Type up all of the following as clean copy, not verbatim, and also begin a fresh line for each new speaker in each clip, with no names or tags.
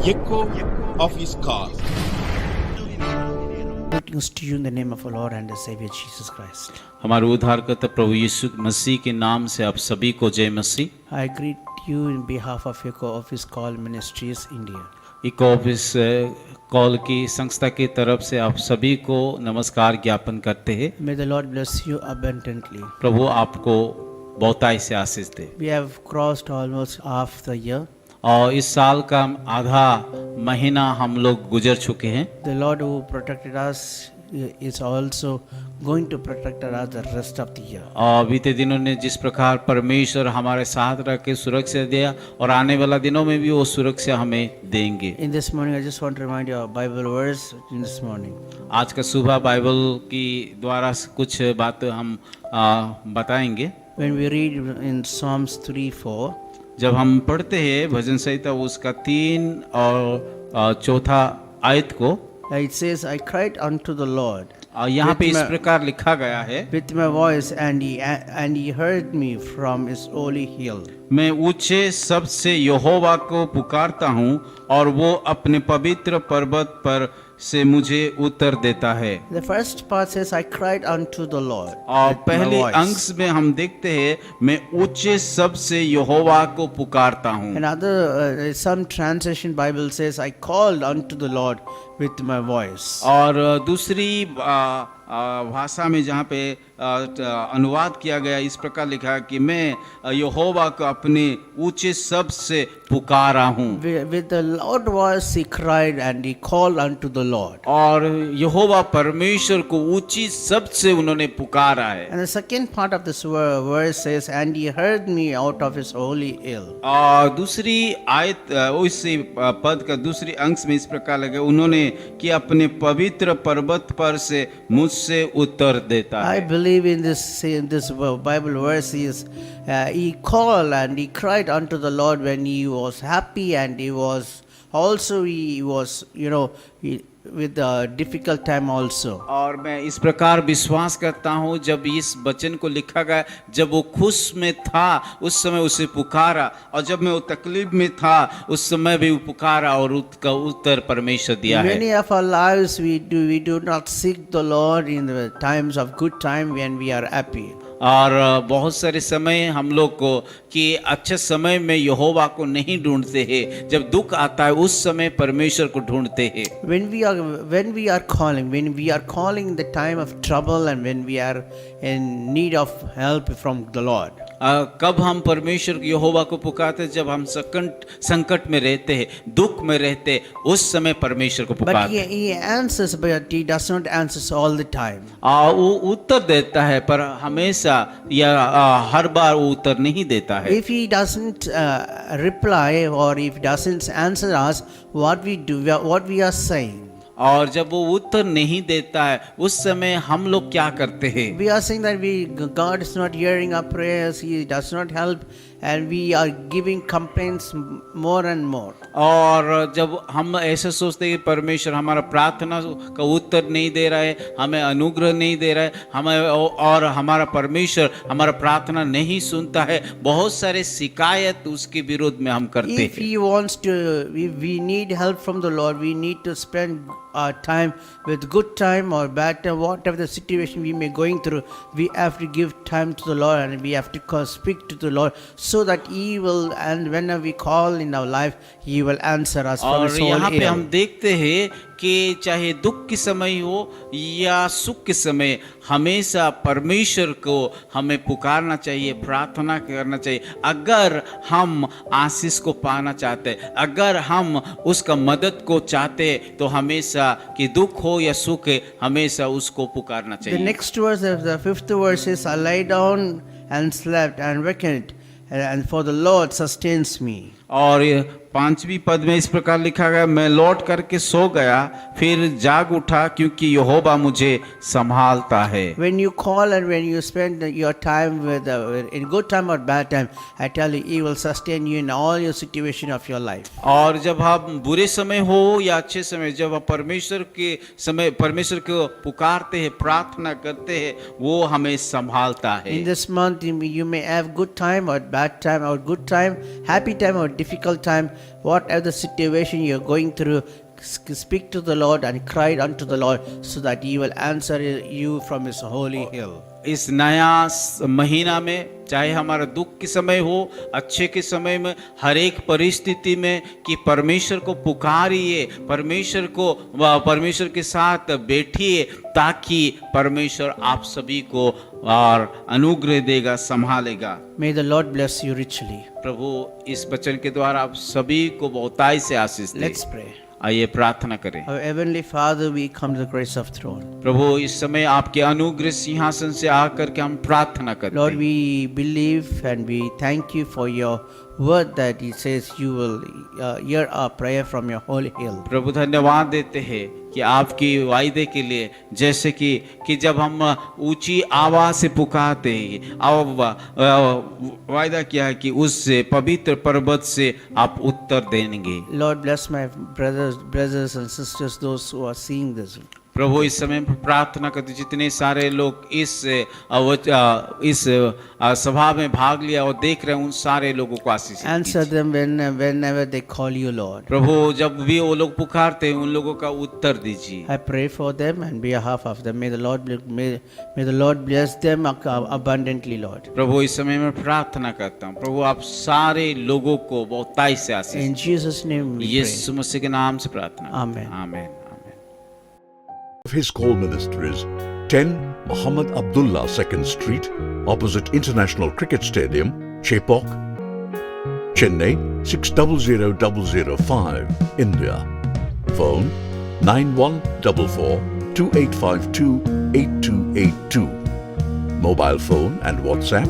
echo of his call.
Greetings to you in the name of our Lord and our Savior Jesus Christ.
हमारे उद्धारकर्ता प्रभु यीशु मसीह के नाम से आप सभी को जय मसीह।
I greet you in behalf of Echo Office Call Ministries India.
एक ऑफिस कॉल की संस्था की तरफ से आप सभी को नमस्कार ज्ञापन करते हैं।
May the Lord bless you abundantly.
प्रभु आपको बहुताई से आशीष दे।
We have crossed almost half the year.
और इस साल का आधा महीना हम लोग गुजर चुके हैं।
The Lord who protected us is also going to protect us the rest of the year.
और बीते दिनों ने जिस प्रकार परमेश्वर हमारे साथ रह के सुरक्षा दिया और आने वाला दिनों में भी वो सुरक्षा हमें देंगे।
In this morning I just want to remind you of Bible verse in this morning.
आज का सुबह बाइबल की द्वारा कुछ बात हम बताएंगे।
When we read in Psalms 3:4,
जब हम पढ़ते हैं भजन संहिता उसका 3 और 4 आयत को,
it says, I cried unto the Lord
यहाँ पे इस
with
प्रकार लिखा गया है,
with my voice, and he heard me from his holy hill.
मैं ऊंचे शब्द से यहोवा को पुकारता हूँ और वो अपने पवित्र पर्वत पर से मुझे उत्तर देता है।
The first part says, I cried unto the Lord.
और
with my
पहले
voice.
अंश में हम देखते हैं मैं ऊंचे शब्द से यहोवा को पुकारता हूँ।
Another some translation Bible says, I called unto the Lord with my voice.
और दूसरी भाषा में जहाँ पे अनुवाद किया गया इस प्रकार लिखा है कि मैं यहोवा को अपने ऊंचे शब्द से पुकारा हूँ।
With the loud voice he cried and he called unto the Lord.
और यहोवा परमेश्वर को ऊंची शब्द से उन्होंने पुकारा है।
And the second part of this verse says, and he heard me out of his holy hill.
और दूसरी आयत उसी पद का दूसरी अंश में इस प्रकार लगे, उन्होंने कि अपने पवित्र पर्वत पर से मुझसे उत्तर देता है।
I believe in this Bible verse is he called and he cried unto the Lord when he was happy, and he was with a difficult time also.
और मैं इस प्रकार विश्वास करता हूँ जब इस वचन को लिखा गया, जब वो खुश में था उस समय उसे पुकारा, और जब मैं वो तकलीफ में था उस समय भी पुकारा और उसका उत्तर परमेश्वर दिया है।
Many of our lives we do not seek the Lord in the times of good time when we are happy.
और बहुत सारे समय हम लोग को कि अच्छे समय में यहोवा को नहीं ढूंढते हैं, जब दुख आता है उस समय परमेश्वर को ढूंढते हैं।
When we are calling the time of trouble and when we are in need of help from the Lord.
कब हम परमेश्वर यहोवा को पुकारते हैं? जब हम संकट में रहते हैं, दुख में रहते हैं, उस समय परमेश्वर को पुकारते हैं।
But he answers, but he does not answer all the time.
वो उत्तर देता है पर हमेशा या हर बार वो उत्तर नहीं देता है।
If he doesn't reply or if he doesn't answer us, what we are saying.
और जब वो उत्तर नहीं देता है उस समय हम लोग क्या करते हैं?
We are saying that God is not hearing our prayers, he does not help, and we are giving complaints more and more.
और जब हम ऐसे सोचते हैं कि परमेश्वर हमारा प्रार्थना का उत्तर नहीं दे रहा है, हमें अनुग्रह नहीं दे रहा है, हमें और हमारा परमेश्वर हमारा प्रार्थना नहीं सुनता है, बहुत सारे शिकायत उसके विरोध में हम करते हैं।
If he wants to, we need help from the Lord, we need to spend our time with good time or bad time, whatever the situation we may going through, we have to give time to the Lord and we have to speak to the Lord so that he will, and whenever we call in our life, he will answer us from his
और यहाँ
holy
पे
hill.
हम देखते हैं कि चाहे दुख के समय हो या सुख के समय हमेशा परमेश्वर को हमें पुकारना चाहिए, प्रार्थना करना चाहिए। अगर हम आशीष को पाना चाहते हैं, अगर हम उसका मदद को चाहते हैं, तो हमेशा कि दुख हो या सुख है हमेशा उसको पुकारना
The
चाहिए।
next verse, the fifth verse is, I lay down and slept and wakened, and for the Lord sustains me.
और 5वीं पद में इस प्रकार लिखा गया, मैं लौट करके सो गया फिर जाग उठा क्योंकि यहोवा मुझे संभालता है।
When you call and when you spend your time with in good time or bad time, I tell you, he will sustain you in all your situation of your life.
और जब हम बुरे समय हो या अच्छे समय, जब हम परमेश्वर को पुकारते हैं, प्रार्थना करते हैं, वो हमें संभालता है।
In this month you may have good time or bad time or good time, happy time or difficult time, whatever the situation you're going through, speak to the Lord and cry unto the Lord so that He will answer you from His holy hill.
इस नया महीना में, चाहे हमारा दुख के समय हो, अच्छे के समय में, हर एक परिस्थिति में, कि परमेश्वर को पुकारिए, परमेश्वर के साथ बैठिए, ताकि परमेश्वर आप सभी को और अनुग्रह देगा, संभालेगा।
May the Lord bless you richly.
प्रभु इस वचन के द्वारा आप सभी को बहुतायत से आशीष दे।
Let's pray.
आइए प्रार्थना करें।
Our Heavenly Father, we come to the grace of throne.
प्रभु इस समय आपके अनुग्रह सिंहासन से आकर के हम प्रार्थना करते
Lord,
हैं।
we believe and we thank you for your word that it says you will hear our prayer from your holy hill.
प्रभु धन्यवाद देते हैं कि आपकी वायदे के लिए, जैसे कि जब हम ऊंची आवाज से पुकारते हैं, वायदा किया है कि उससे पवित्र पर्वत से आप उत्तर देंगे।
Lord, bless my brothers and sisters, those who are seeing this.
प्रभु इस समय प्रार्थना करते जितने सारे लोग इस सभा में भाग लिया और देख रहे हैं, उन सारे लोगों को आशीष
Answer them whenever they call you, Lord.
प्रभु जब भी वो लोग पुकारते हैं, उन लोगों का उत्तर दीजिए।
I pray for them and behalf of them. May the Lord bless them abundantly, Lord.
प्रभु इस समय मैं प्रार्थना करता हूँ, प्रभु आप सारे लोगों को बहुतायत से आशीष
In Jesus' name we pray.
यीशु मसीह के नाम से प्रार्थना।
Amen.
आमीन।
Of His Call Ministries, 10 Muhammad Abdullah 2nd Street, opposite International Cricket Stadium, Chepauk, Chennai 600005, India. Phone 9144 2852 8282. Mobile phone and WhatsApp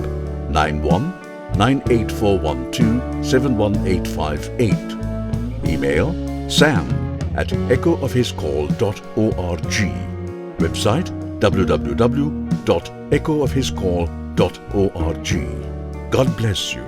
91 98412 71858. Email sam@echoofhiscall.org. Website www.echoofhiscall.org. God bless you.